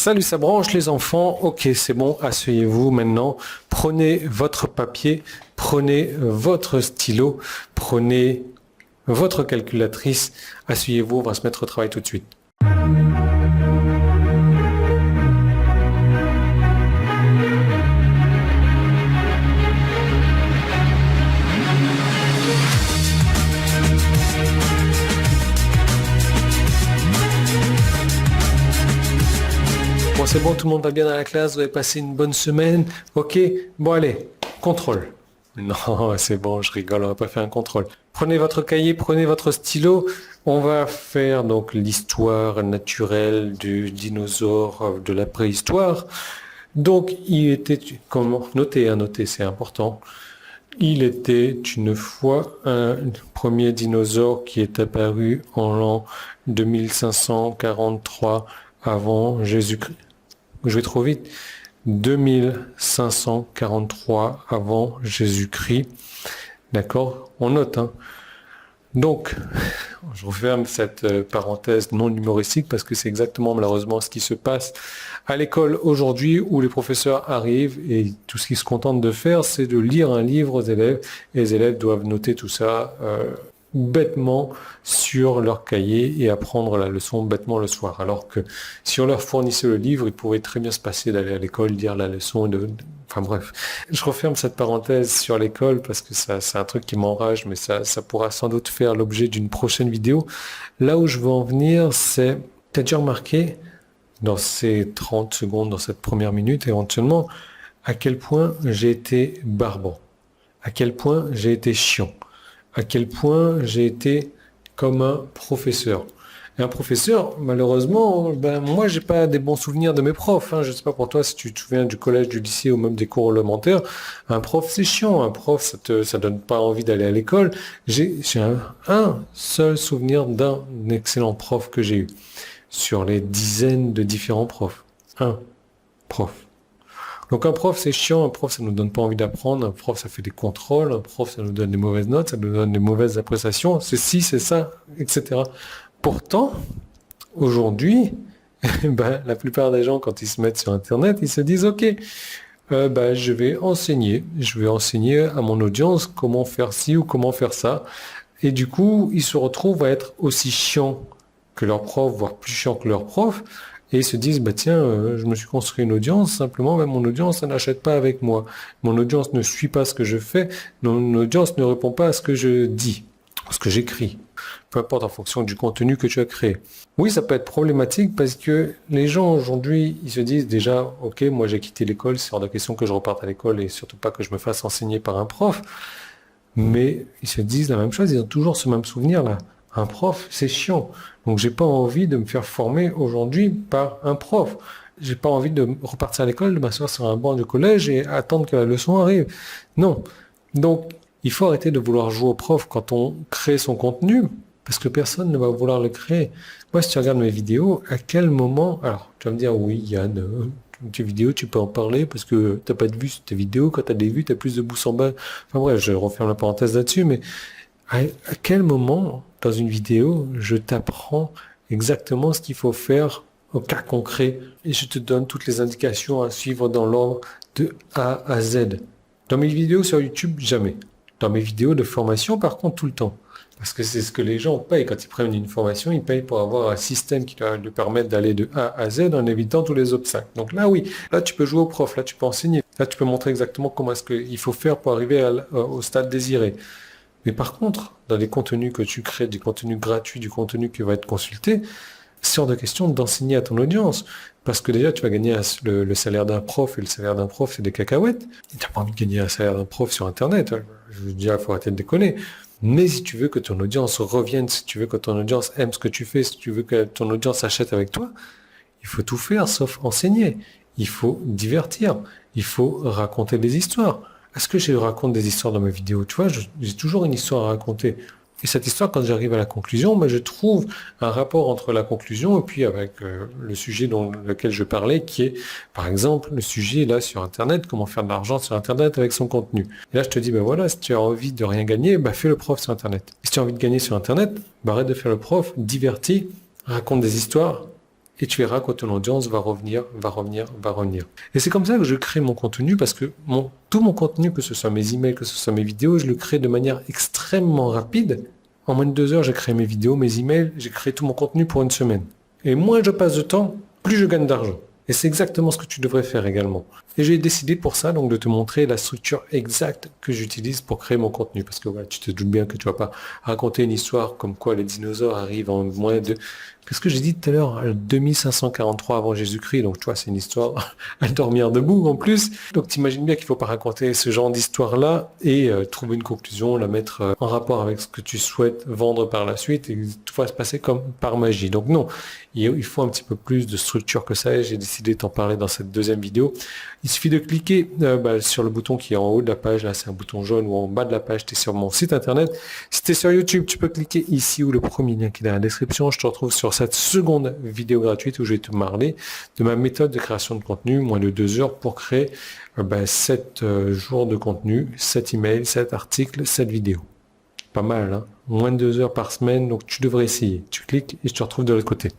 Salut, ça branche les enfants. Ok, c'est bon, asseyez-vous maintenant. Prenez votre papier, prenez votre stylo, prenez votre calculatrice. Asseyez-vous, on va se mettre au travail tout de suite. Bon, c'est bon, tout le monde va bien dans la classe, vous avez passé une bonne semaine. Ok, bon allez, contrôle. Non, c'est bon, je rigole, on va pas faire un contrôle. Prenez votre cahier, prenez votre stylo. On va faire donc l'histoire naturelle du dinosaure de la préhistoire. Donc, il était, comment, notez, c'est important. Il était une fois un premier dinosaure qui est apparu en l'an 2543 avant Jésus-Christ. Je vais trop vite. 2543 avant Jésus-Christ. D'accord? On note, hein. Donc, je referme cette parenthèse non humoristique parce que c'est exactement malheureusement ce qui se passe à l'école aujourd'hui où les professeurs arrivent et tout ce qu'ils se contentent de faire, c'est de lire un livre aux élèves et les élèves doivent noter tout ça bêtement sur leur cahier et apprendre la leçon bêtement le soir. Alors que si on leur fournissait le livre, il pourrait très bien se passer d'aller à l'école, lire la leçon Enfin bref, je referme cette parenthèse sur l'école parce que ça, c'est un truc qui m'enrage, mais ça pourra sans doute faire l'objet d'une prochaine vidéo. Là où je veux en venir, c'est, t'as déjà remarqué, dans ces 30 secondes, dans cette première minute éventuellement, à quel point j'ai été barbant, à quel point j'ai été chiant, à quel point j'ai été comme un professeur. Et un professeur, malheureusement, moi, j'ai pas des bons souvenirs de mes profs. Je sais pas pour toi, si tu te souviens du collège, du lycée ou même des cours élémentaires. Un prof, c'est chiant. Un prof, ça donne pas envie d'aller à l'école. J'ai un seul souvenir d'un excellent prof que j'ai eu. Sur les dizaines de différents profs. Un prof. Donc un prof, c'est chiant. Un prof, ça nous donne pas envie d'apprendre. Un prof, ça fait des contrôles. Un prof, ça nous donne des mauvaises notes. Ça nous donne des mauvaises appréciations. C'est ci, c'est ça, etc. Pourtant, aujourd'hui, la plupart des gens, quand ils se mettent sur Internet, ils se disent, OK, je vais enseigner à mon audience comment faire ci ou comment faire ça. Et du coup, ils se retrouvent à être aussi chiants que leur prof, voire plus chiants que leur prof. Et ils se disent, je me suis construit une audience, simplement, mon audience, elle n'achète pas avec moi. Mon audience ne suit pas ce que je fais. Mon audience ne répond pas à ce que je dis, à ce que j'écris. Peu importe en fonction du contenu que tu as créé. Oui, ça peut être problématique parce que les gens aujourd'hui, ils se disent déjà, ok, moi j'ai quitté l'école, c'est hors de question que je reparte à l'école et surtout pas que je me fasse enseigner par un prof. Mais ils se disent la même chose, ils ont toujours ce même souvenir là. Un prof, c'est chiant. Donc j'ai pas envie de me faire former aujourd'hui par un prof. J'ai pas envie de repartir à l'école, de m'asseoir sur un banc du collège et attendre que la leçon arrive. Non. Donc, il faut arrêter de vouloir jouer au prof quand on crée son contenu, parce que personne ne va vouloir le créer. Moi, si tu regardes mes vidéos, à quel moment... Alors, tu vas me dire, oui, Yann, tes vidéos, tu peux en parler, parce que t'as pas de vues sur tes vidéos. Quand tu as des vues, tu as plus de pouces en bas. Enfin bref, je referme la parenthèse là-dessus, mais à quel moment, dans une vidéo, je t'apprends exactement ce qu'il faut faire au cas concret, et je te donne toutes les indications à suivre dans l'ordre de A à Z. Dans mes vidéos sur YouTube, jamais. Dans mes vidéos de formation, par contre, tout le temps. Parce que c'est ce que les gens payent. Quand ils prennent une formation, ils payent pour avoir un système qui leur permette d'aller de A à Z en évitant tous les obstacles. Donc là, oui, là, tu peux jouer au prof, là, tu peux enseigner. Là, tu peux montrer exactement comment est-ce qu'il faut faire pour arriver au stade désiré. Mais par contre, dans les contenus que tu crées, des contenus gratuits, du contenu qui va être consulté, c'est hors de question d'enseigner à ton audience. Parce que déjà, tu vas gagner le salaire d'un prof, et le salaire d'un prof, c'est des cacahuètes. Tu n'as pas envie de gagner un salaire d'un prof sur Internet. Je veux dire, il faut arrêter de déconner. Mais si tu veux que ton audience revienne, si tu veux que ton audience aime ce que tu fais, si tu veux que ton audience achète avec toi, il faut tout faire sauf enseigner. Il faut divertir. Il faut raconter des histoires. Est-ce que je raconte des histoires dans mes vidéos? Tu vois, j'ai toujours une histoire à raconter. Et cette histoire, quand j'arrive à la conclusion, je trouve un rapport entre la conclusion et puis avec le sujet dans lequel je parlais, qui est, par exemple, le sujet là sur Internet, comment faire de l'argent sur Internet avec son contenu. Et là, je te dis, voilà, si tu as envie de rien gagner, fais le prof sur Internet. Si tu as envie de gagner sur Internet, arrête de faire le prof, divertis, raconte des histoires et tu verras quand ton audience va revenir. Et c'est comme ça que je crée mon contenu parce que tout mon contenu, que ce soit mes emails, que ce soit mes vidéos, je le crée de manière extrêmement rapide. En moins de 2 heures, j'ai créé mes vidéos, mes emails, j'ai créé tout mon contenu pour une semaine. Et moins je passe de temps, plus je gagne d'argent. Et c'est exactement ce que tu devrais faire également. Et j'ai décidé pour ça donc de te montrer la structure exacte que j'utilise pour créer mon contenu. Parce que tu te doutes bien que tu vas pas raconter une histoire comme quoi les dinosaures arrivent en moins de... Qu'est-ce que j'ai dit tout à l'heure? 2543 avant Jésus-Christ. Donc tu vois, c'est une histoire à dormir debout en plus. Donc t'imagines bien qu'il faut pas raconter ce genre d'histoire-là et trouver une conclusion, la mettre en rapport avec ce que tu souhaites vendre par la suite et tout va se passer comme par magie. Donc non, il faut un petit peu plus de structure que ça et j'ai décidé de t'en parler dans cette deuxième vidéo. Il suffit de cliquer sur le bouton qui est en haut de la page, là c'est un bouton jaune, ou en bas de la page, tu es sur mon site internet. Si tu es sur YouTube, tu peux cliquer ici ou le premier lien qui est dans la description. Je te retrouve sur cette seconde vidéo gratuite où je vais te parler de ma méthode de création de contenu, moins de 2 heures pour créer 7 jours de contenu, 7 emails, 7 articles, 7 vidéos. Pas mal, hein? Moins de 2 heures par semaine, donc tu devrais essayer. Tu cliques et je te retrouve de l'autre côté.